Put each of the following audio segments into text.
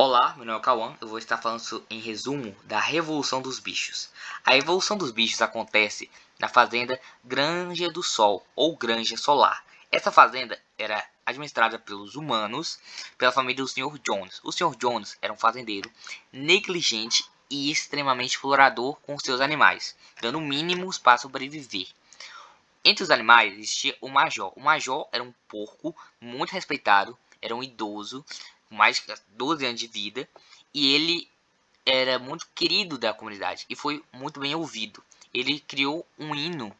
Olá, meu nome é Cauã, eu vou estar falando em resumo da Revolução dos Bichos. A Revolução dos Bichos acontece na fazenda Granja do Sol, ou Granja Solar. Essa fazenda era administrada pelos humanos, pela família do Sr. Jones. O Sr. Jones era um fazendeiro negligente e extremamente explorador com seus animais, dando mínimos para sobreviver. Entre os animais existia o Major. O Major era um porco muito respeitado, era um idoso, com mais de 12 anos de vida, e ele era muito querido da comunidade e foi muito bem ouvido. Ele criou um hino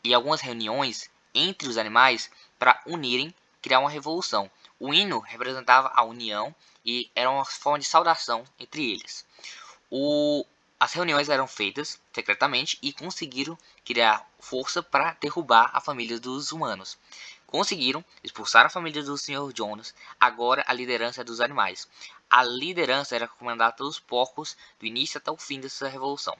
e algumas reuniões entre os animais para unirem, criar uma revolução. O hino representava a união e era uma forma de saudação entre eles. As reuniões eram feitas secretamente e conseguiram criar força para derrubar a família dos humanos. Conseguiram expulsar a família do Sr. Jones, agora a liderança é dos animais. A liderança era comandada pelos porcos do início até o fim dessa revolução.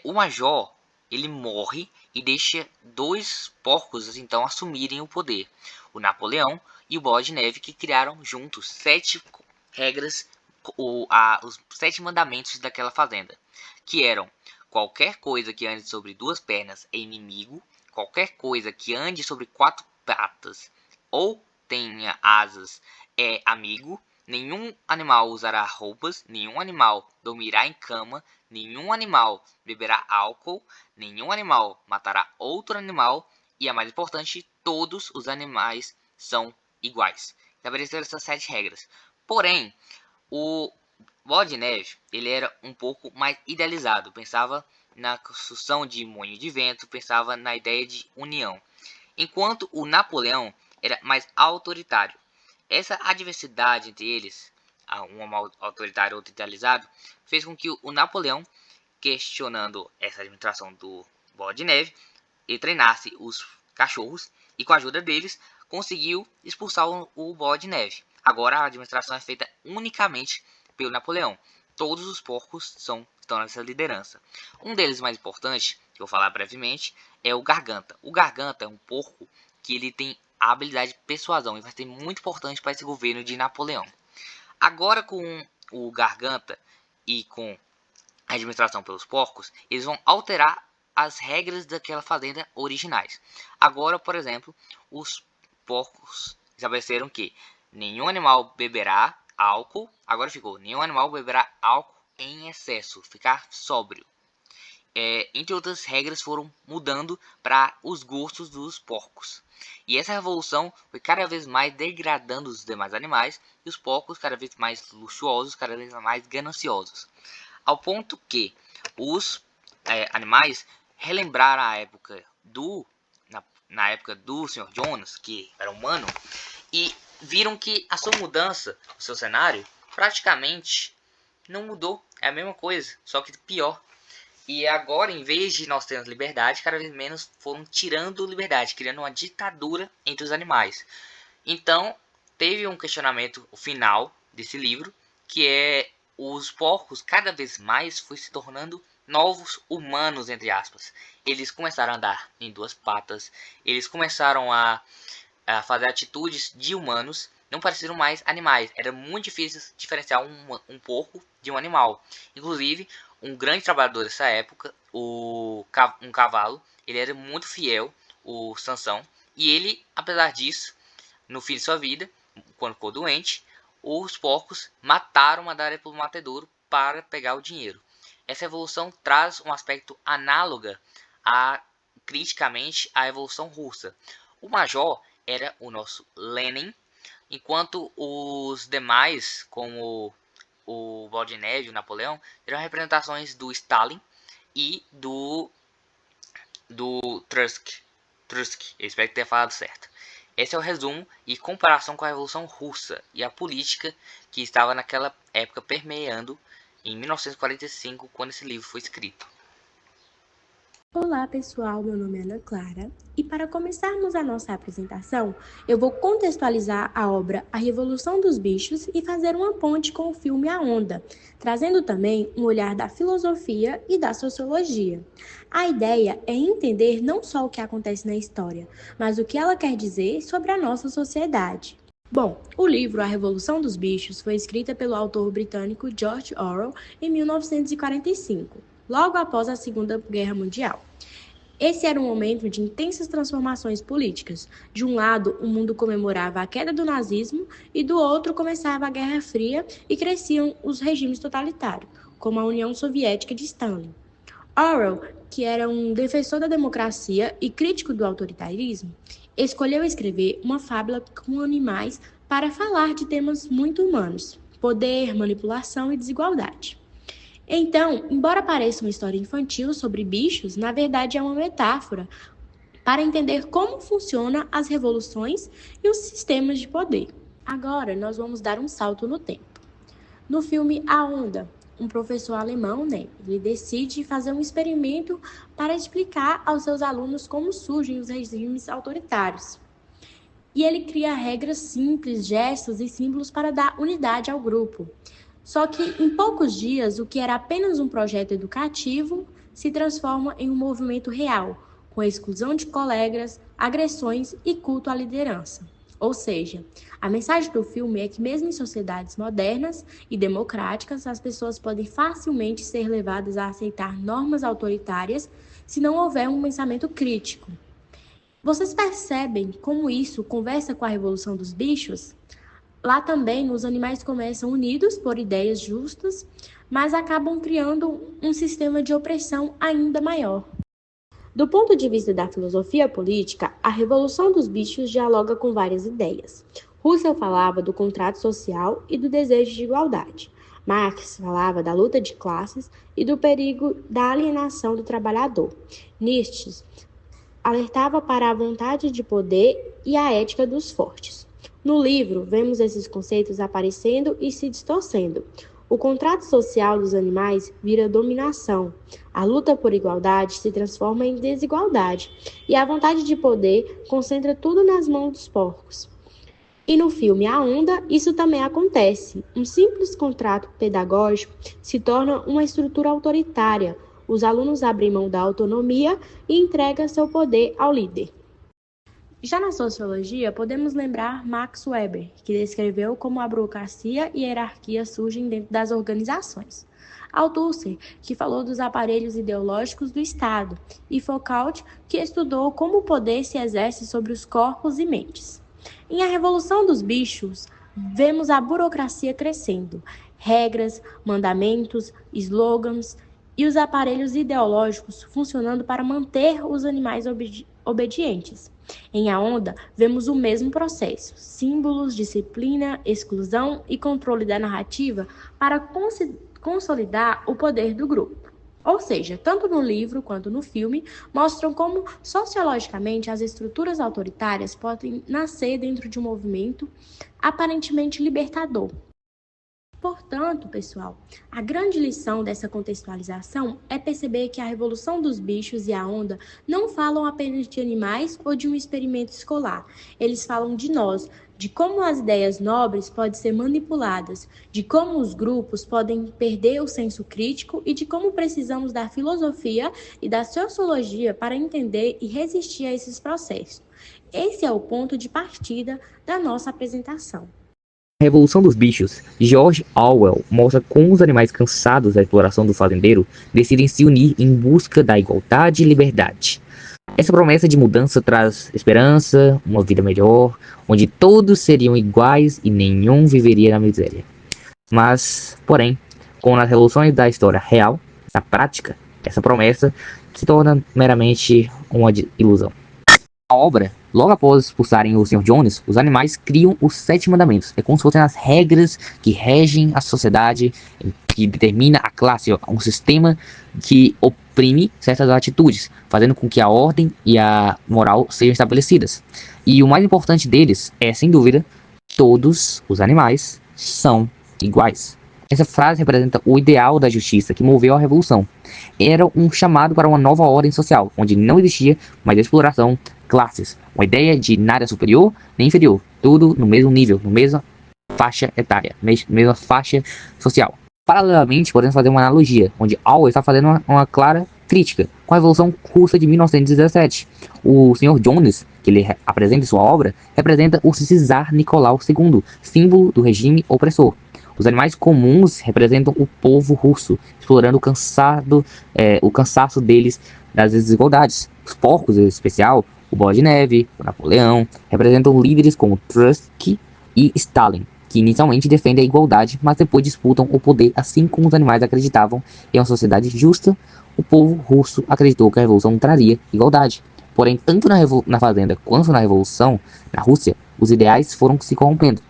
O Major ele morre e deixa dois porcos então assumirem o poder. O Napoleão e o Bola de Neve, que criaram juntos 7 regras, os 7 mandamentos daquela fazenda, que eram: qualquer coisa que ande sobre 2 pernas é inimigo, qualquer coisa que ande sobre 4 patas ou tenha asas é amigo, nenhum animal usará roupas, nenhum animal dormirá em cama, nenhum animal beberá álcool, nenhum animal matará outro animal e, a mais importante, todos os animais são iguais. Estabeleceram essas 7 regras. Porém, o Bola de Neve ele era um pouco mais idealizado, pensava na construção de moinho de vento, pensava na ideia de união, enquanto o Napoleão era mais autoritário. Essa adversidade entre eles, um autoritário e outro idealizado, fez com que o Napoleão, questionando essa administração do Bola de Neve, ele treinasse os cachorros e, com a ajuda deles, conseguiu expulsar o Bola de Neve. Agora a administração é feita unicamente pelo Napoleão. Todos os porcos estão nessa liderança. Um deles mais importante, que eu vou falar brevemente, é o Garganta. O Garganta é um porco que ele tem a habilidade de persuasão e vai ser muito importante para esse governo de Napoleão. Agora, com o Garganta e com a administração pelos porcos, eles vão alterar as regras daquela fazenda originais. Agora, por exemplo, os porcos estabeleceram que nenhum animal beberá álcool. Agora ficou: nenhum animal beberá álcool em excesso, ficar sóbrio. Entre outras regras, foram mudando para os gostos dos porcos. E essa revolução foi cada vez mais degradando os demais animais e os porcos cada vez mais luxuosos, cada vez mais gananciosos. Ao ponto que os animais relembraram a época na época do Sr. Jones, que era humano, e viram que a sua mudança, o seu cenário, praticamente não mudou. É a mesma coisa, só que pior. E agora, em vez de nós termos liberdade, cada vez menos foram tirando liberdade, criando uma ditadura entre os animais. Então, teve um questionamento final desse livro, que é: os porcos cada vez mais foi se tornando novos humanos, entre aspas. Eles começaram a andar em 2 patas, eles começaram a fazer atitudes de humanos, não pareciam mais animais. Era muito difícil diferenciar um porco de um animal. Inclusive, um grande trabalhador dessa época, um cavalo, ele era muito fiel, o Sansão, e ele, apesar disso, no fim de sua vida, quando ficou doente, os porcos mataram uma Madária pelo matedouro para pegar o dinheiro. Essa evolução traz um aspecto análogo criticamente à Revolução Russa. O Major era o nosso Lenin, enquanto os demais, como o Bola de Neve e o Napoleão, eram representações do Stalin e do Trotsky. Eu espero que tenha falado certo. Esse é o resumo e comparação com a Revolução Russa e a política que estava naquela época permeando em 1945, quando esse livro foi escrito. Olá pessoal, meu nome é Ana Clara e para começarmos a nossa apresentação, eu vou contextualizar a obra A Revolução dos Bichos e fazer uma ponte com o filme A Onda, trazendo também um olhar da filosofia e da sociologia. A ideia é entender não só o que acontece na história, mas o que ela quer dizer sobre a nossa sociedade. Bom, o livro A Revolução dos Bichos foi escrito pelo autor britânico George Orwell em 1945, logo após a Segunda Guerra Mundial. Esse era um momento de intensas transformações políticas. De um lado, o mundo comemorava a queda do nazismo e do outro começava a Guerra Fria e cresciam os regimes totalitários, como a União Soviética de Stalin. Orwell, que era um defensor da democracia e crítico do autoritarismo, escolheu escrever uma fábula com animais para falar de temas muito humanos: poder, manipulação e desigualdade. Então, embora pareça uma história infantil sobre bichos, na verdade é uma metáfora para entender como funcionam as revoluções e os sistemas de poder. Agora, nós vamos dar um salto no tempo. No filme A Onda, um professor alemão, ele decide fazer um experimento para explicar aos seus alunos como surgem os regimes autoritários. E ele cria regras simples, gestos e símbolos para dar unidade ao grupo. Só que, em poucos dias, o que era apenas um projeto educativo se transforma em um movimento real, com a exclusão de colegas, agressões e culto à liderança. Ou seja, a mensagem do filme é que mesmo em sociedades modernas e democráticas, as pessoas podem facilmente ser levadas a aceitar normas autoritárias se não houver um pensamento crítico. Vocês percebem como isso conversa com a Revolução dos Bichos? Lá também, os animais começam unidos por ideias justas, mas acabam criando um sistema de opressão ainda maior. Do ponto de vista da filosofia política, a Revolução dos Bichos dialoga com várias ideias. Russell falava do contrato social e do desejo de igualdade. Marx falava da luta de classes e do perigo da alienação do trabalhador. Nietzsche alertava para a vontade de poder e a ética dos fortes. No livro, vemos esses conceitos aparecendo e se distorcendo. O contrato social dos animais vira dominação. A luta por igualdade se transforma em desigualdade. E a vontade de poder concentra tudo nas mãos dos porcos. E no filme A Onda, isso também acontece. Um simples contrato pedagógico se torna uma estrutura autoritária. Os alunos abrem mão da autonomia e entregam seu poder ao líder. Já na sociologia, podemos lembrar Max Weber, que descreveu como a burocracia e a hierarquia surgem dentro das organizações. Althusser, que falou dos aparelhos ideológicos do Estado, e Foucault, que estudou como o poder se exerce sobre os corpos e mentes. Em A Revolução dos Bichos, vemos a burocracia crescendo, regras, mandamentos, slogans e os aparelhos ideológicos funcionando para manter os animais obedientes. Em A Onda, vemos o mesmo processo, símbolos, disciplina, exclusão e controle da narrativa para consolidar o poder do grupo. Ou seja, tanto no livro quanto no filme, mostram como, sociologicamente, as estruturas autoritárias podem nascer dentro de um movimento aparentemente libertador. Portanto, pessoal, a grande lição dessa contextualização é perceber que a Revolução dos Bichos e A Onda não falam apenas de animais ou de um experimento escolar. Eles falam de nós, de como as ideias nobres podem ser manipuladas, de como os grupos podem perder o senso crítico e de como precisamos da filosofia e da sociologia para entender e resistir a esses processos. Esse é o ponto de partida da nossa apresentação. A Revolução dos Bichos, George Orwell mostra como os animais cansados da exploração do fazendeiro decidem se unir em busca da igualdade e liberdade. Essa promessa de mudança traz esperança, uma vida melhor, onde todos seriam iguais e nenhum viveria na miséria. Mas, porém, como nas revoluções da história real, na prática, essa promessa se torna meramente uma ilusão. A obra, logo após expulsarem o Sr. Jones, os animais criam os 7 mandamentos. É como se fossem as regras que regem a sociedade, que determina a classe, um sistema que oprime certas atitudes, fazendo com que a ordem e a moral sejam estabelecidas. E o mais importante deles é, sem dúvida, todos os animais são iguais. Essa frase representa o ideal da justiça que moveu a revolução. Era um chamado para uma nova ordem social, onde não existia mais exploração, classes, uma ideia de nada superior nem inferior, tudo no mesmo nível, na mesma faixa etária, mesma faixa social. Paralelamente, podemos fazer uma analogia, onde Orwell está fazendo uma clara crítica com a Revolução Russa de 1917. O Sr. Jones, que ele apresenta em sua obra, representa o Czar Nicolau II, símbolo do regime opressor. Os animais comuns representam o povo russo, explorando o cansaço deles das desigualdades. Os porcos, em especial, o Bola de Neve, o Napoleão, representam líderes como Trotsky e Stalin, que inicialmente defendem a igualdade, mas depois disputam o poder, assim como os animais acreditavam em uma sociedade justa. O povo russo acreditou que a revolução traria igualdade. Porém, tanto na fazenda quanto na revolução, na Rússia, os ideais foram se corrompendo,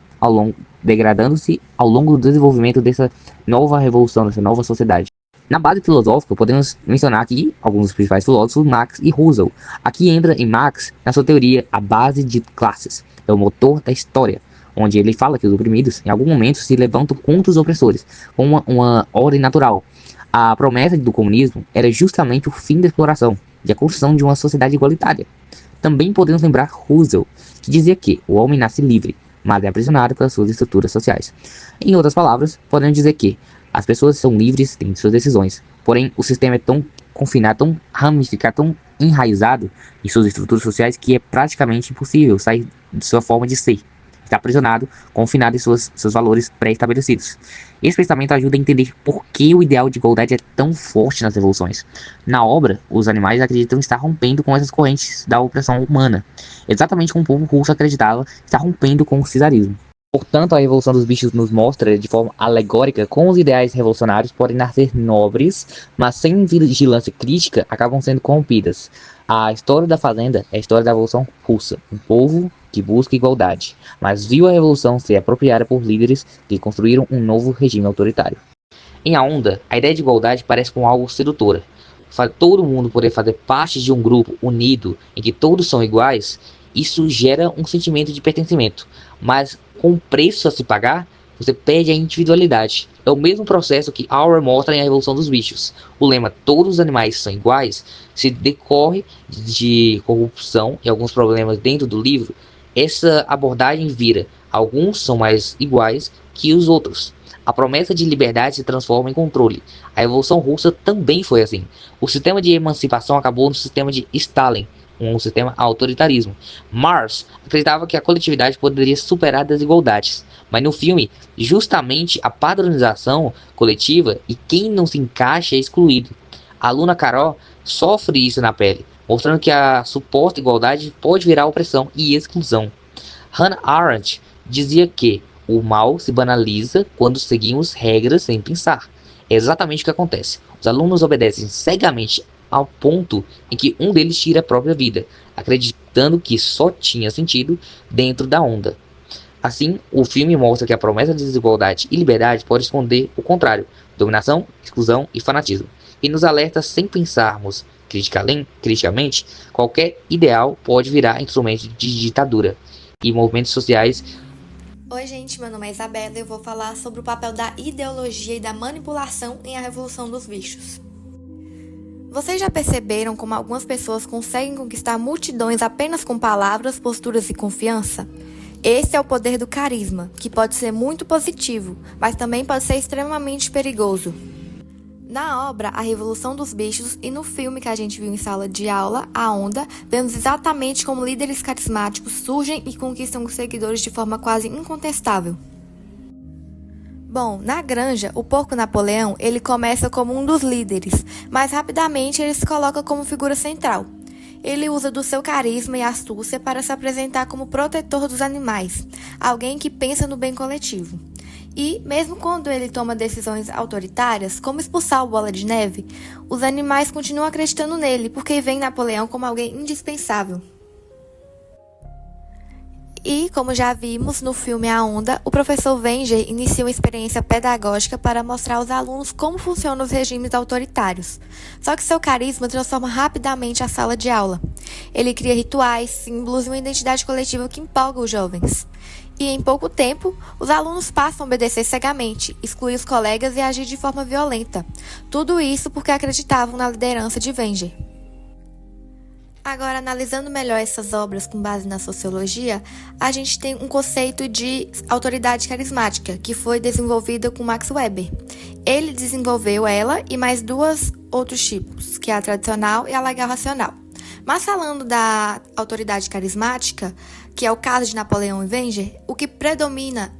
degradando-se ao longo do desenvolvimento dessa nova revolução, dessa nova sociedade. Na base filosófica, podemos mencionar aqui alguns dos principais filósofos, Marx e Russell. Aqui entra em Marx, na sua teoria, a base de classes, é o motor da história, onde ele fala que os oprimidos, em algum momento, se levantam contra os opressores, com uma ordem natural. A promessa do comunismo era justamente o fim da exploração e a construção de uma sociedade igualitária. Também podemos lembrar Russell, que dizia que o homem nasce livre, mas é aprisionado pelas suas estruturas sociais. Em outras palavras, podemos dizer que as pessoas são livres em suas decisões, porém o sistema é tão confinado, tão ramificado, tão enraizado em suas estruturas sociais que é praticamente impossível sair de sua forma de ser. Está aprisionado, confinado em seus valores pré-estabelecidos. Esse pensamento ajuda a entender por que o ideal de igualdade é tão forte nas revoluções. Na obra, os animais acreditam estar rompendo com essas correntes da opressão humana, exatamente como o povo russo acreditava estar rompendo com o czarismo. Portanto, a Revolução dos Bichos nos mostra de forma alegórica como os ideais revolucionários podem nascer nobres, mas sem vigilância crítica acabam sendo corrompidas. A história da Fazenda é a história da Revolução Russa, um povo que busca igualdade, mas viu a revolução ser apropriada por líderes que construíram um novo regime autoritário. Em A Onda, a ideia de igualdade parece como algo sedutora. Todo mundo poder fazer parte de um grupo unido em que todos são iguais, isso gera um sentimento de pertencimento, mas com o preço a se pagar, você perde a individualidade. É o mesmo processo que Auer mostra em A Revolução dos Bichos. O lema "todos os animais são iguais" se decorre de corrupção e alguns problemas dentro do livro. Essa abordagem vira: alguns são mais iguais que os outros. A promessa de liberdade se transforma em controle. A Revolução Russa também foi assim. O sistema de emancipação acabou no sistema de Stalin, um sistema autoritarismo. Marx acreditava que a coletividade poderia superar desigualdades, mas no filme, justamente a padronização coletiva e quem não se encaixa é excluído. A aluna Carol sofre isso na pele, mostrando que a suposta igualdade pode virar opressão e exclusão. Hannah Arendt dizia que o mal se banaliza quando seguimos regras sem pensar. É exatamente o que acontece. Os alunos obedecem cegamente ao ponto em que um deles tira a própria vida, acreditando que só tinha sentido dentro da onda. Assim, o filme mostra que a promessa de desigualdade e liberdade pode esconder o contrário: dominação, exclusão e fanatismo. E nos alerta sem pensarmos criticamente, qualquer ideal pode virar instrumento de ditadura e movimentos sociais. Oi gente, meu nome é Isabela e eu vou falar sobre o papel da ideologia e da manipulação em A Revolução dos Bichos. Vocês já perceberam como algumas pessoas conseguem conquistar multidões apenas com palavras, posturas e confiança? Esse é o poder do carisma, que pode ser muito positivo, mas também pode ser extremamente perigoso. Na obra A Revolução dos Bichos e no filme que a gente viu em sala de aula, A Onda, vemos exatamente como líderes carismáticos surgem e conquistam os seguidores de forma quase incontestável. Bom, na granja, o porco Napoleão, ele começa como um dos líderes, mas rapidamente ele se coloca como figura central. Ele usa do seu carisma e astúcia para se apresentar como protetor dos animais, alguém que pensa no bem coletivo. E, mesmo quando ele toma decisões autoritárias, como expulsar o Bola de Neve, os animais continuam acreditando nele, porque veem Napoleão como alguém indispensável. E, como já vimos no filme A Onda, o professor Wenger inicia uma experiência pedagógica para mostrar aos alunos como funcionam os regimes autoritários. Só que seu carisma transforma rapidamente a sala de aula. Ele cria rituais, símbolos e uma identidade coletiva que empolga os jovens. E, em pouco tempo, os alunos passam a obedecer cegamente, excluir os colegas e agir de forma violenta. Tudo isso porque acreditavam na liderança de Wenger. Agora, analisando melhor essas obras com base na sociologia, a gente tem um conceito de autoridade carismática, que foi desenvolvida com Max Weber. Ele desenvolveu ela e mais dois outros tipos, que é a tradicional, e a legal racional. Mas falando da autoridade carismática, que é o caso de Napoleão e Wenger, o que predomina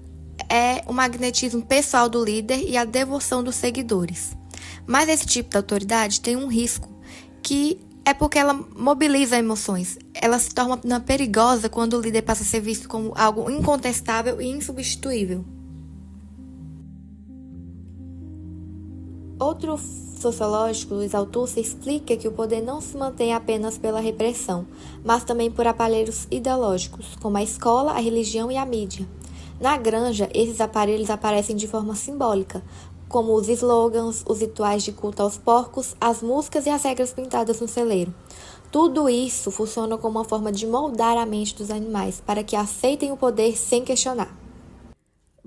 é o magnetismo pessoal do líder e a devoção dos seguidores. Mas esse tipo de autoridade tem um risco, que é porque ela mobiliza emoções. Ela se torna perigosa quando o líder passa a ser visto como algo incontestável e insubstituível. Outro sociológico, Luiz Althusser, explica que o poder não se mantém apenas pela repressão, mas também por aparelhos ideológicos, como a escola, a religião e a mídia. Na Granja, esses aparelhos aparecem de forma simbólica, como os slogans, os rituais de culto aos porcos, as músicas e as regras pintadas no celeiro. Tudo isso funciona como uma forma de moldar a mente dos animais para que aceitem o poder sem questionar.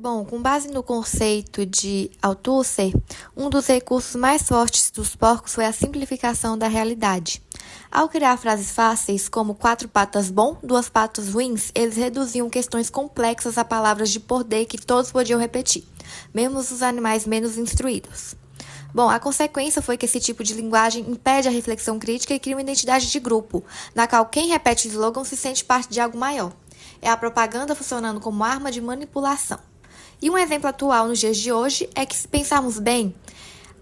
Bom, com base no conceito de Althusser, um dos recursos mais fortes dos porcos foi a simplificação da realidade. Ao criar frases fáceis, como 4 patas bom, 2 patas ruins, eles reduziam questões complexas a palavras de poder que todos podiam repetir, mesmo os animais menos instruídos. Bom, a consequência foi que esse tipo de linguagem impede a reflexão crítica e cria uma identidade de grupo, na qual quem repete o slogan se sente parte de algo maior. É a propaganda funcionando como arma de manipulação. E um exemplo atual nos dias de hoje é que, se pensarmos bem,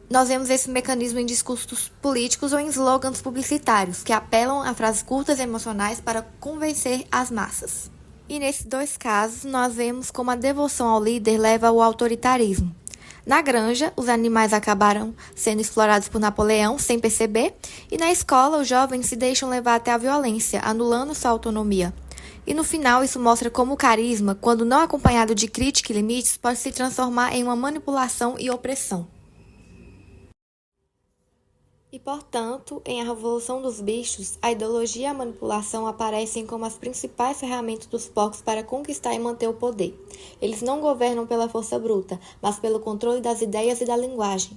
nós vemos esse mecanismo em discursos políticos ou em slogans publicitários, que apelam a frases curtas e emocionais para convencer as massas. E nesses 2 casos, nós vemos como a devoção ao líder leva ao autoritarismo. Na Granja, os animais acabaram sendo explorados por Napoleão sem perceber, e na escola, os jovens se deixam levar até a violência, anulando sua autonomia. E no final, isso mostra como o carisma, quando não acompanhado de crítica e limites, pode se transformar em uma manipulação e opressão. E, portanto, em A Revolução dos Bichos, a ideologia e a manipulação aparecem como as principais ferramentas dos porcos para conquistar e manter o poder. Eles não governam pela força bruta, mas pelo controle das ideias e da linguagem.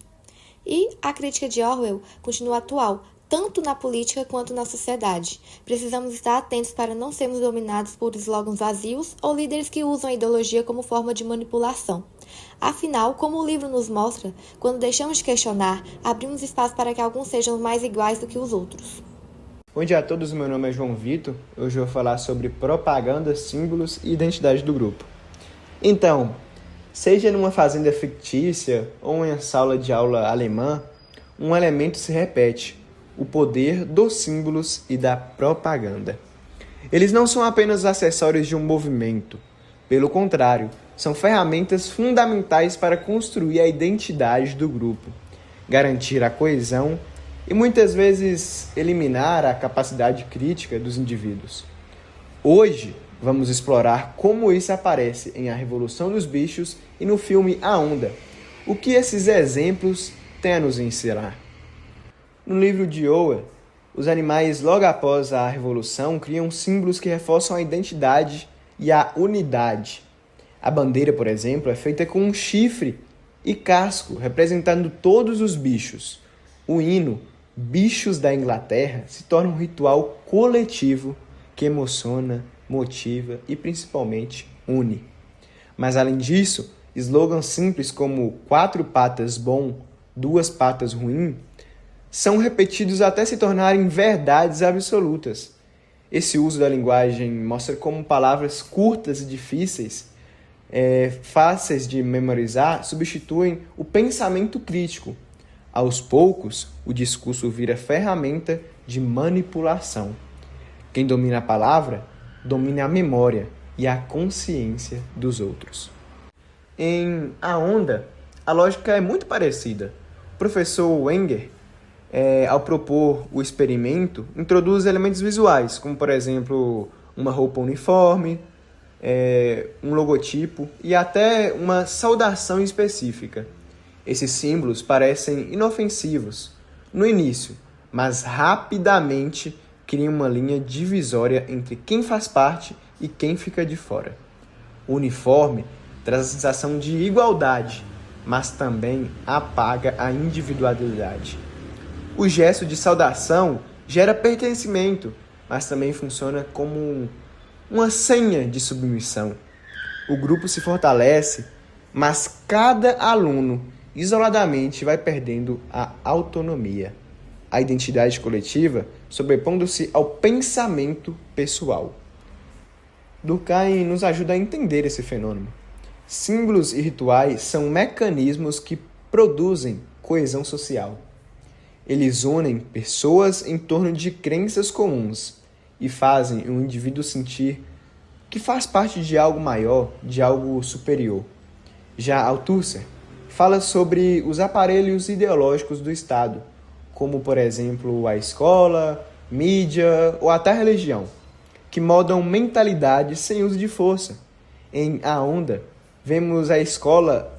E a crítica de Orwell continua atual, tanto na política quanto na sociedade. Precisamos estar atentos para não sermos dominados por slogans vazios ou líderes que usam a ideologia como forma de manipulação. Afinal, como o livro nos mostra, quando deixamos de questionar, abrimos espaço para que alguns sejam mais iguais do que os outros. Bom dia a todos, meu nome é João Vitor. Hoje eu vou falar sobre propaganda, símbolos e identidade do grupo. Então, seja numa fazenda fictícia ou em sala de aula alemã, um elemento se repete: o poder dos símbolos e da propaganda. Eles não são apenas acessórios de um movimento. Pelo contrário, são ferramentas fundamentais para construir a identidade do grupo, garantir a coesão e muitas vezes eliminar a capacidade crítica dos indivíduos. Hoje, vamos explorar como isso aparece em A Revolução dos Bichos e no filme A Onda. O que esses exemplos têm a nos ensinar? No livro de Orwell, os animais, logo após a Revolução, criam símbolos que reforçam a identidade e a unidade. A bandeira, por exemplo, é feita com um chifre e casco, representando todos os bichos. O hino, Bichos da Inglaterra, se torna um ritual coletivo que emociona, motiva e principalmente une. Mas além disso, slogans simples como 4 patas bom, 2 patas ruim, são repetidos até se tornarem verdades absolutas. Esse uso da linguagem mostra como palavras curtas e difíceis, fáceis de memorizar, substituem o pensamento crítico. Aos poucos, o discurso vira ferramenta de manipulação. Quem domina a palavra, domina a memória e a consciência dos outros. Em A Onda, a lógica é muito parecida. O professor Wenger, ao propor o experimento, introduz elementos visuais, como, por exemplo, uma roupa uniforme, um logotipo e até uma saudação específica. Esses símbolos parecem inofensivos no início, mas rapidamente criam uma linha divisória entre quem faz parte e quem fica de fora. O uniforme traz a sensação de igualdade, mas também apaga a individualidade. O gesto de saudação gera pertencimento, mas também funciona como uma senha de submissão. O grupo se fortalece, mas cada aluno isoladamente vai perdendo a autonomia. a identidade coletiva sobrepondo-se ao pensamento pessoal. Durkheim nos ajuda a entender esse fenômeno. Símbolos e rituais são mecanismos que produzem coesão social. Eles unem pessoas em torno de crenças comuns e fazem o indivíduo sentir que faz parte de algo maior, de algo superior. Já Althusser fala sobre os aparelhos ideológicos do Estado, como, por exemplo, a escola, mídia ou até a religião, que moldam mentalidades sem uso de força. Em A Onda, vemos a escola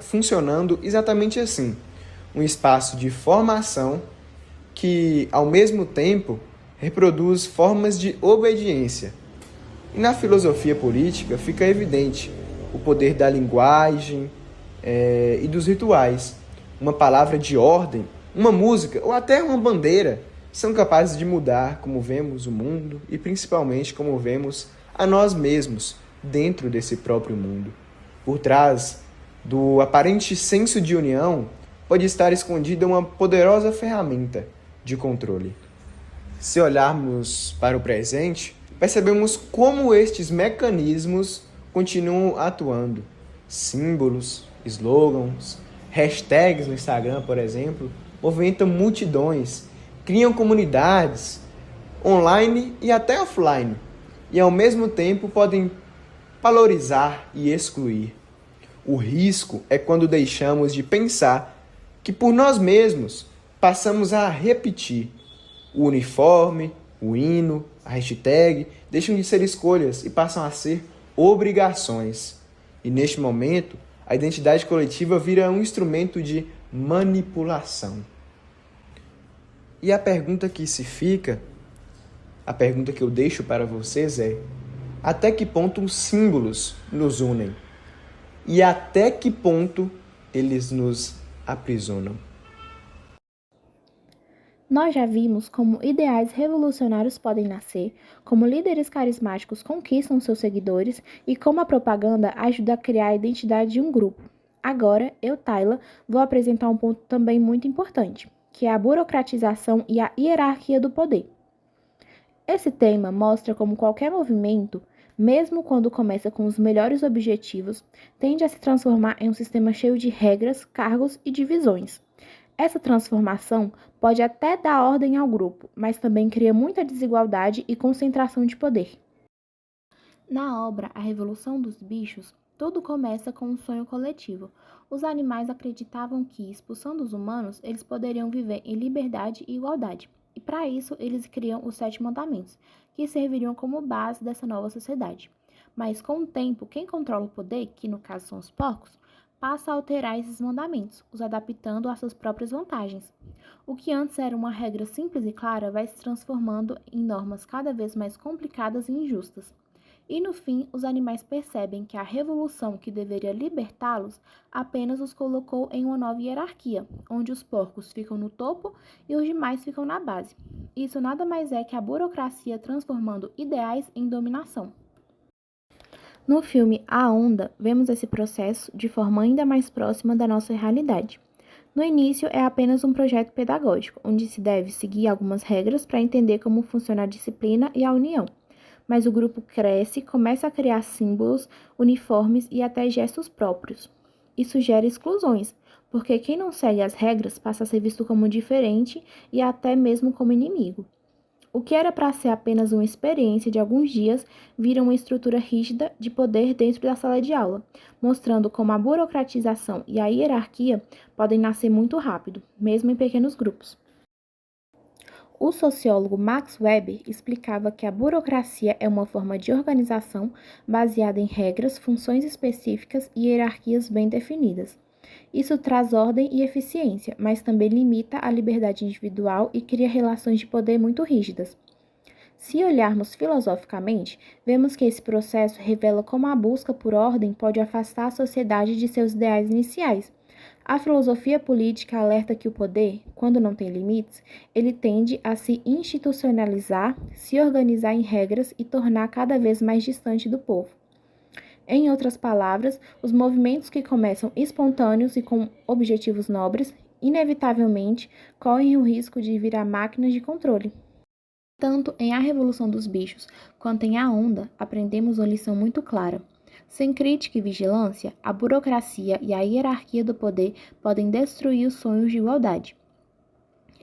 funcionando exatamente assim, um espaço de formação que, ao mesmo tempo, reproduz formas de obediência. E na filosofia política fica evidente o poder da linguagem e dos rituais. Uma palavra de ordem, uma música ou até uma bandeira são capazes de mudar como vemos o mundo e principalmente como vemos a nós mesmos dentro desse próprio mundo. Por trás do aparente senso de união pode estar escondida uma poderosa ferramenta de controle. Se olharmos para o presente, percebemos como estes mecanismos continuam atuando. Símbolos, slogans, hashtags no Instagram, por exemplo, movimentam multidões, criam comunidades online e até offline, e ao mesmo tempo podem valorizar e excluir. O risco é quando deixamos de pensar que por nós mesmos passamos a repetir. O uniforme, o hino, a hashtag deixam de ser escolhas e passam a ser obrigações. E neste momento, a identidade coletiva vira um instrumento de manipulação. E a pergunta que se fica, a pergunta que eu deixo para vocês é: até que ponto os símbolos nos unem? E até que ponto eles nos aprisionam? Nós já vimos como ideais revolucionários podem nascer, como líderes carismáticos conquistam seus seguidores e como a propaganda ajuda a criar a identidade de um grupo. Agora, eu, Tayla, vou apresentar um ponto também muito importante, que é a burocratização e a hierarquia do poder. Esse tema mostra como qualquer movimento, mesmo quando começa com os melhores objetivos, tende a se transformar em um sistema cheio de regras, cargos e divisões. Essa transformação pode até dar ordem ao grupo, mas também cria muita desigualdade e concentração de poder. Na obra A Revolução dos Bichos, tudo começa com um sonho coletivo. Os animais acreditavam que, expulsando os humanos, eles poderiam viver em liberdade e igualdade. E para isso, eles criam os 7 mandamentos, que serviriam como base dessa nova sociedade. Mas com o tempo, quem controla o poder, que no caso são os porcos, passa a alterar esses mandamentos, os adaptando às suas próprias vantagens. O que antes era uma regra simples e clara vai se transformando em normas cada vez mais complicadas e injustas. E no fim, os animais percebem que a revolução que deveria libertá-los apenas os colocou em uma nova hierarquia, onde os porcos ficam no topo e os demais ficam na base. Isso nada mais é que a burocracia transformando ideais em dominação. No filme A Onda, vemos esse processo de forma ainda mais próxima da nossa realidade. No início, é apenas um projeto pedagógico, onde se deve seguir algumas regras para entender como funciona a disciplina e a união. Mas o grupo cresce, começa a criar símbolos, uniformes e até gestos próprios. Isso gera exclusões, porque quem não segue as regras passa a ser visto como diferente e até mesmo como inimigo. O que era para ser apenas uma experiência de alguns dias vira uma estrutura rígida de poder dentro da sala de aula, mostrando como a burocratização e a hierarquia podem nascer muito rápido, mesmo em pequenos grupos. O sociólogo Max Weber explicava que a burocracia é uma forma de organização baseada em regras, funções específicas e hierarquias bem definidas. Isso traz ordem e eficiência, mas também limita a liberdade individual e cria relações de poder muito rígidas. Se olharmos filosoficamente, vemos que esse processo revela como a busca por ordem pode afastar a sociedade de seus ideais iniciais. A filosofia política alerta que o poder, quando não tem limites, ele tende a se institucionalizar, se organizar em regras e tornar cada vez mais distante do povo. Em outras palavras, os movimentos que começam espontâneos e com objetivos nobres inevitavelmente, correm o risco de virar máquinas de controle. Tanto em A Revolução dos Bichos quanto em A Onda, aprendemos uma lição muito clara. Sem crítica e vigilância, a burocracia e a hierarquia do poder podem destruir os sonhos de igualdade.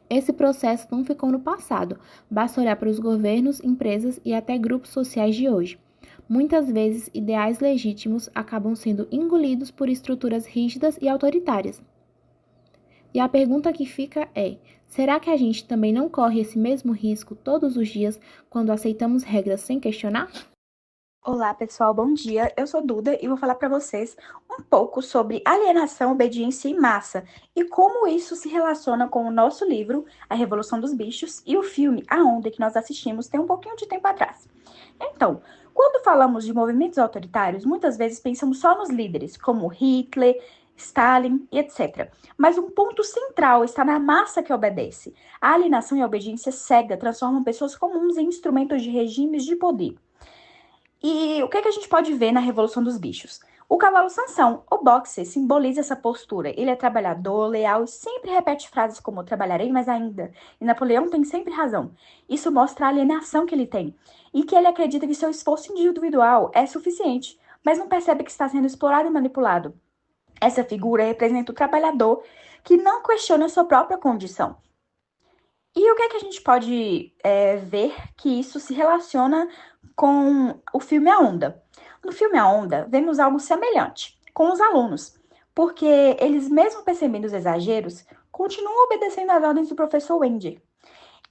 Esse processo não ficou no passado, basta olhar para os governos, empresas e até grupos sociais de hoje. Muitas vezes, ideais legítimos acabam sendo engolidos por estruturas rígidas e autoritárias. E a pergunta que fica é: será que a gente também não corre esse mesmo risco todos os dias quando aceitamos regras sem questionar? Olá, pessoal, bom dia. Eu sou Duda e vou falar para vocês um pouco sobre alienação, obediência e massa e como isso se relaciona com o nosso livro, A Revolução dos Bichos, e o filme A Onda, que nós assistimos tem um pouquinho de tempo atrás. Então, quando falamos de movimentos autoritários, muitas vezes pensamos só nos líderes, como Hitler, Stalin e etc. Mas um ponto central está na massa que obedece. A alienação e a obediência cega transformam pessoas comuns em instrumentos de regimes de poder. E o que a gente pode ver na Revolução dos Bichos? O cavalo Sansão, o boxer, simboliza essa postura. Ele é trabalhador, leal e sempre repete frases como trabalharei mais ainda. E Napoleão tem sempre razão. Isso mostra a alienação que ele tem. E que ele acredita que seu esforço individual é suficiente, mas não percebe que está sendo explorado e manipulado. Essa figura representa o trabalhador que não questiona sua própria condição. E o que a gente pode ver que isso se relaciona com o filme A Onda? No filme A Onda, vemos algo semelhante com os alunos, porque eles, mesmo percebendo os exageros, continuam obedecendo às ordens do professor Wendy.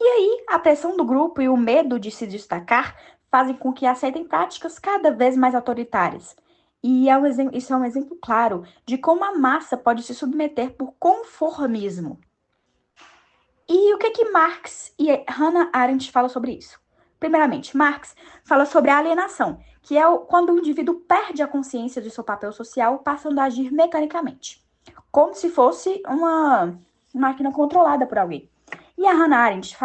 E aí, a pressão do grupo e o medo de se destacar fazem com que aceitem práticas cada vez mais autoritárias. E isso é um exemplo claro de como a massa pode se submeter por conformismo. E o que Marx e Hannah Arendt falam sobre isso? Primeiramente, Marx fala sobre a alienação, que é quando o indivíduo perde a consciência de seu papel social, passando a agir mecanicamente, como se fosse uma máquina controlada por alguém. E a Hannah Arendt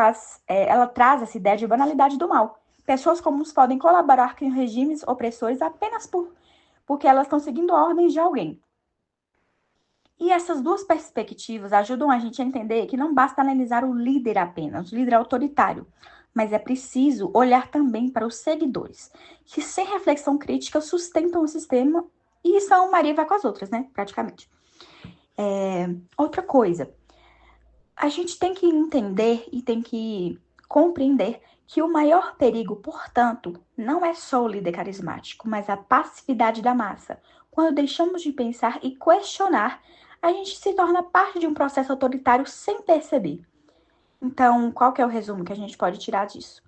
ela traz essa ideia de banalidade do mal. Pessoas comuns podem colaborar com regimes opressores apenas porque elas estão seguindo ordens de alguém. E essas duas perspectivas ajudam a gente a entender que não basta analisar o líder apenas, o líder autoritário, mas é preciso olhar também para os seguidores, que sem reflexão crítica sustentam o sistema e são Maria vai com as outras, né, praticamente. Outra coisa, a gente tem que entender e tem que compreender que o maior perigo, portanto, não é só o líder carismático, mas a passividade da massa. Quando deixamos de pensar e questionar, a gente se torna parte de um processo autoritário sem perceber. Então, qual que é o resumo que a gente pode tirar disso?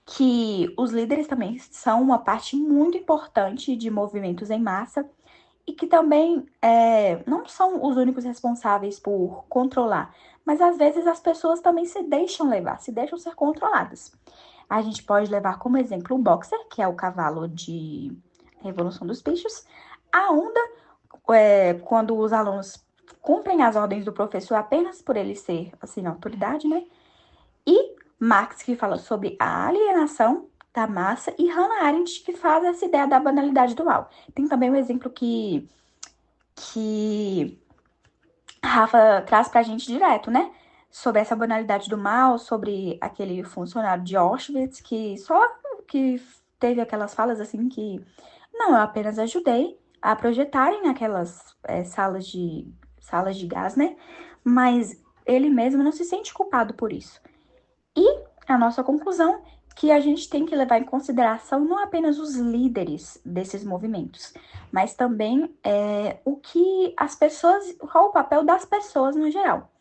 Que os líderes também são uma parte muito importante de movimentos em massa e que também não são os únicos responsáveis por controlar, mas às vezes as pessoas também se deixam levar, se deixam ser controladas. A gente pode levar como exemplo o boxer, que é o cavalo de Revolução dos Bichos, a Onda, quando os alunos cumprem as ordens do professor apenas por ele ser, assim, autoridade, né? E Marx, que fala sobre a alienação da massa, e Hannah Arendt, que faz essa ideia da banalidade do mal. Tem também um exemplo que Rafa traz pra gente direto, né? Sobre essa banalidade do mal, sobre aquele funcionário de Auschwitz, que teve aquelas falas assim que não, eu apenas ajudei a projetarem naquelas salas de gás, né? Mas ele mesmo não se sente culpado por isso. E a nossa conclusão que a gente tem que levar em consideração não apenas os líderes desses movimentos, mas também qual o papel das pessoas no geral,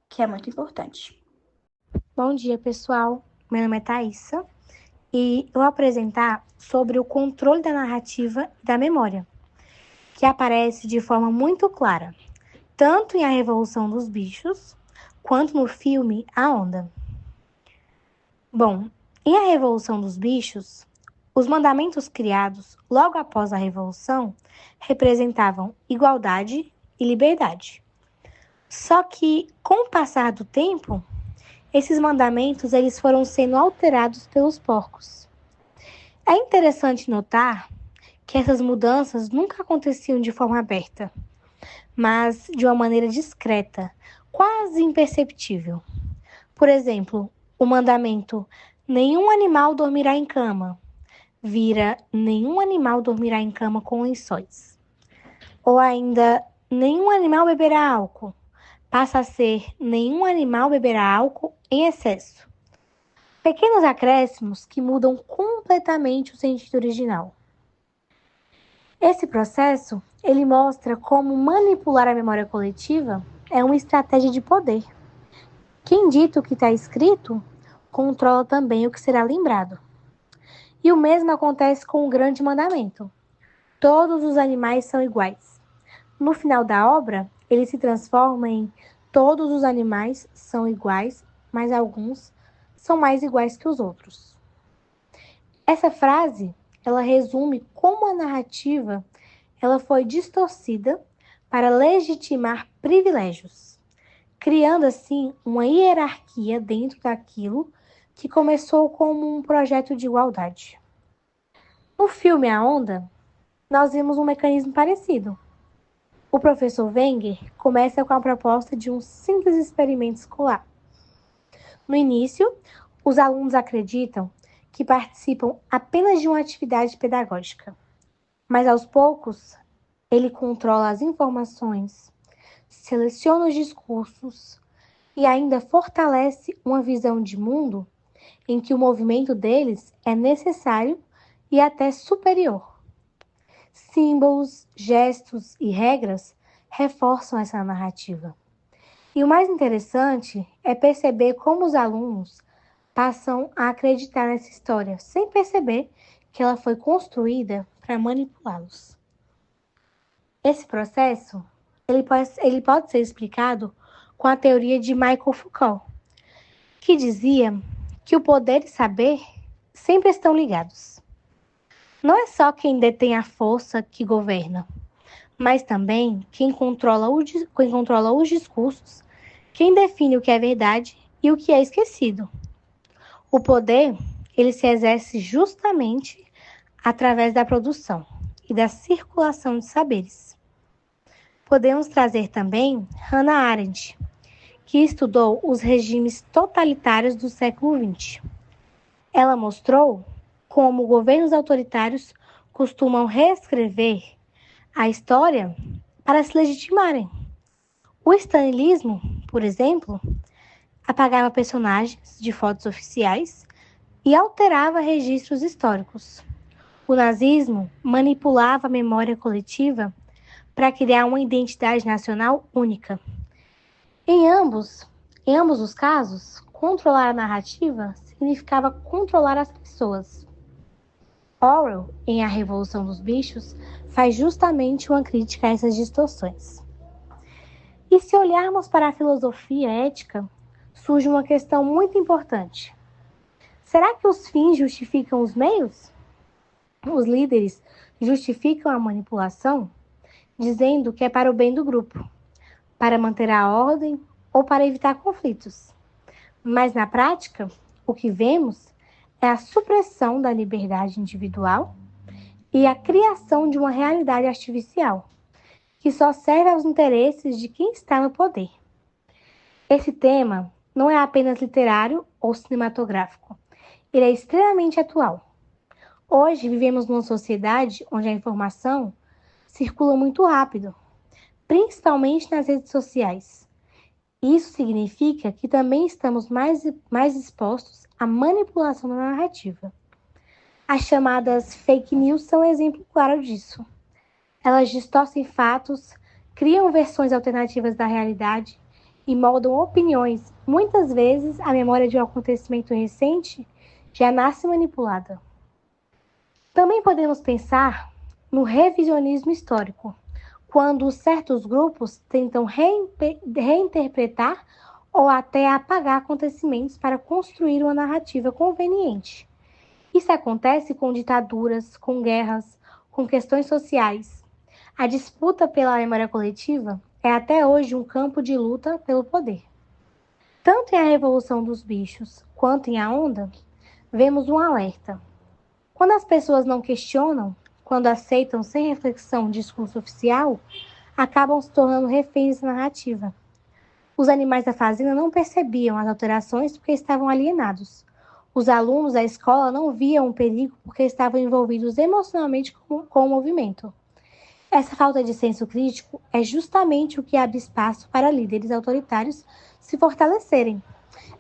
que é muito importante. Bom dia, pessoal. Meu nome é Thaisa e eu vou apresentar sobre o controle da narrativa e da memória, que aparece de forma muito clara, tanto em A Revolução dos Bichos, quanto no filme A Onda. Bom, em A Revolução dos Bichos, os mandamentos criados logo após a Revolução representavam igualdade e liberdade. Só que, com o passar do tempo, esses mandamentos eles foram sendo alterados pelos porcos. É interessante notar que essas mudanças nunca aconteciam de forma aberta, mas de uma maneira discreta, quase imperceptível. Por exemplo, o mandamento "nenhum animal dormirá em cama" vira "nenhum animal dormirá em cama com lençóis". Ou ainda, "nenhum animal beberá álcool" passa a ser "nenhum animal beberá álcool em excesso". Pequenos acréscimos que mudam completamente o sentido original. Esse processo, ele mostra como manipular a memória coletiva é uma estratégia de poder. Quem dita o que está escrito, controla também o que será lembrado. E o mesmo acontece com o grande mandamento. Todos os animais são iguais. No final da obra, ele se transforma em todos os animais são iguais, mas alguns são mais iguais que os outros. Essa frase, ela resume como a narrativa ela foi distorcida para legitimar privilégios, criando assim uma hierarquia dentro daquilo que começou como um projeto de igualdade. No filme A Onda, nós vimos um mecanismo parecido. O professor Wenger começa com a proposta de um simples experimento escolar. No início, os alunos acreditam que participam apenas de uma atividade pedagógica, mas aos poucos, ele controla as informações, seleciona os discursos e ainda fortalece uma visão de mundo em que o movimento deles é necessário e até superior. Símbolos, gestos e regras reforçam essa narrativa. E o mais interessante é perceber como os alunos passam a acreditar nessa história, sem perceber que ela foi construída para manipulá-los. Esse processo ele pode ser explicado com a teoria de Michel Foucault, que dizia que o poder e saber sempre estão ligados. Não é só quem detém a força que governa, mas também quem controla os discursos, quem define o que é verdade e o que é esquecido. O poder, ele se exerce justamente através da produção e da circulação de saberes. Podemos trazer também Hannah Arendt, que estudou os regimes totalitários do século XX. Ela mostrou como governos autoritários costumam reescrever a história para se legitimarem. O stalinismo, por exemplo, apagava personagens de fotos oficiais e alterava registros históricos. O nazismo manipulava a memória coletiva para criar uma identidade nacional única. Em ambos os casos, controlar a narrativa significava controlar as pessoas. Orwell, em A Revolução dos Bichos, faz justamente uma crítica a essas distorções. E se olharmos para a filosofia ética, surge uma questão muito importante. Será que os fins justificam os meios? Os líderes justificam a manipulação, dizendo que é para o bem do grupo, para manter a ordem ou para evitar conflitos. Mas na prática, o que vemos é a supressão da liberdade individual e a criação de uma realidade artificial, que só serve aos interesses de quem está no poder. Esse tema não é apenas literário ou cinematográfico, ele é extremamente atual. Hoje vivemos numa sociedade onde a informação circula muito rápido, principalmente nas redes sociais. Isso significa que também estamos mais expostos à manipulação da narrativa. As chamadas fake news são um exemplo claro disso. Elas distorcem fatos, criam versões alternativas da realidade e moldam opiniões. Muitas vezes, a memória de um acontecimento recente já nasce manipulada. Também podemos pensar no revisionismo histórico, quando certos grupos tentam reinterpretar ou até apagar acontecimentos para construir uma narrativa conveniente. Isso acontece com ditaduras, com guerras, com questões sociais. A disputa pela memória coletiva é até hoje um campo de luta pelo poder. Tanto em A Revolução dos Bichos quanto em A Onda, vemos um alerta. Quando as pessoas não questionam, quando aceitam sem reflexão o discurso oficial, acabam se tornando reféns da narrativa. Os animais da fazenda não percebiam as alterações porque estavam alienados. Os alunos da escola não viam o perigo porque estavam envolvidos emocionalmente com o movimento. Essa falta de senso crítico é justamente o que abre espaço para líderes autoritários se fortalecerem.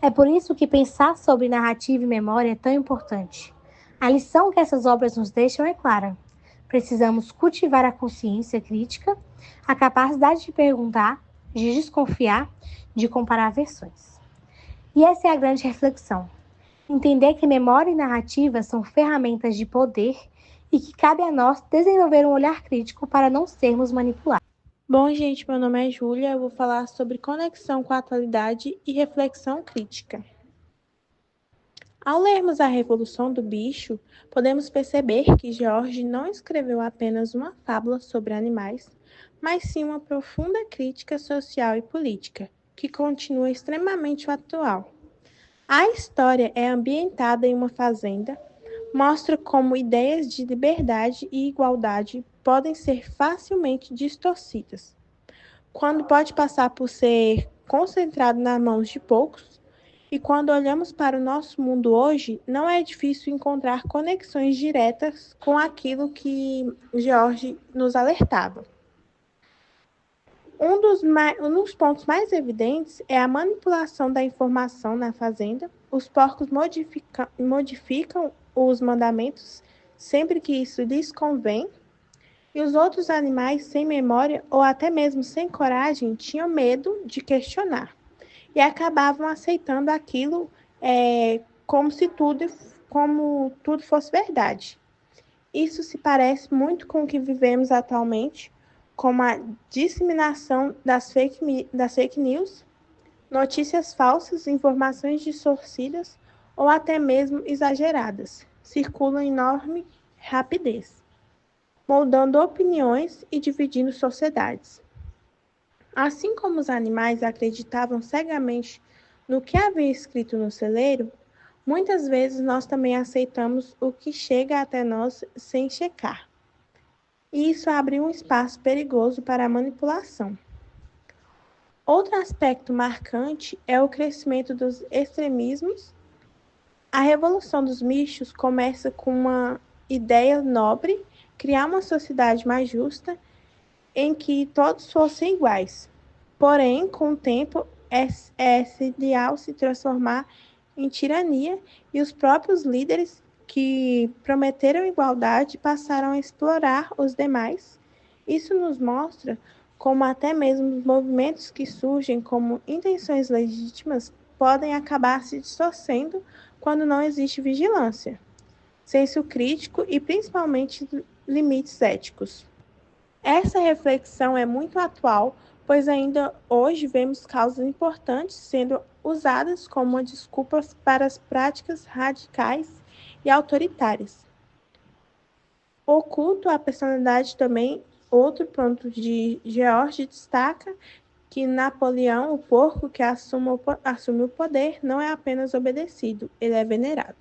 É por isso que pensar sobre narrativa e memória é tão importante. A lição que essas obras nos deixam é clara. Precisamos cultivar a consciência crítica, a capacidade de perguntar, de desconfiar, de comparar versões. E essa é a grande reflexão. Entender que memória e narrativa são ferramentas de poder e que cabe a nós desenvolver um olhar crítico para não sermos manipulados. Bom, gente, meu nome é Júlia, eu vou falar sobre conexão com a atualidade e reflexão crítica. Ao lermos A Revolução do Bicho, podemos perceber que George não escreveu apenas uma fábula sobre animais, mas sim uma profunda crítica social e política, que continua extremamente atual. A história é ambientada em uma fazenda, mostra como ideias de liberdade e igualdade podem ser facilmente distorcidas, quando pode passar por ser concentrado nas mãos de poucos, e quando olhamos para o nosso mundo hoje, não é difícil encontrar conexões diretas com aquilo que George nos alertava. Um dos pontos mais evidentes é a manipulação da informação na fazenda. Os porcos modificam os mandamentos sempre que isso lhes convém, e os outros animais sem memória ou até mesmo sem coragem tinham medo de questionar e acabavam aceitando aquilo como tudo fosse verdade. Isso se parece muito com o que vivemos atualmente, como a disseminação das fake news, notícias falsas, informações distorcidas ou até mesmo exageradas, circulam em enorme rapidez, moldando opiniões e dividindo sociedades. Assim como os animais acreditavam cegamente no que havia escrito no celeiro, muitas vezes nós também aceitamos o que chega até nós sem checar. E isso abre um espaço perigoso para a manipulação. Outro aspecto marcante é o crescimento dos extremismos. A Revolução dos Bichos começa com uma ideia nobre, criar uma sociedade mais justa, em que todos fossem iguais. Porém, com o tempo, esse ideal se transformar em tirania e os próprios líderes que prometeram igualdade passaram a explorar os demais. Isso nos mostra como até mesmo os movimentos que surgem como intenções legítimas podem acabar se distorcendo quando não existe vigilância, senso crítico e principalmente limites éticos. Essa reflexão é muito atual, pois ainda hoje vemos causas importantes sendo usadas como uma desculpa para as práticas radicais e autoritárias. O culto à personalidade também, outro ponto de George destaca que Napoleão, o porco que assume o poder, não é apenas obedecido, ele é venerado.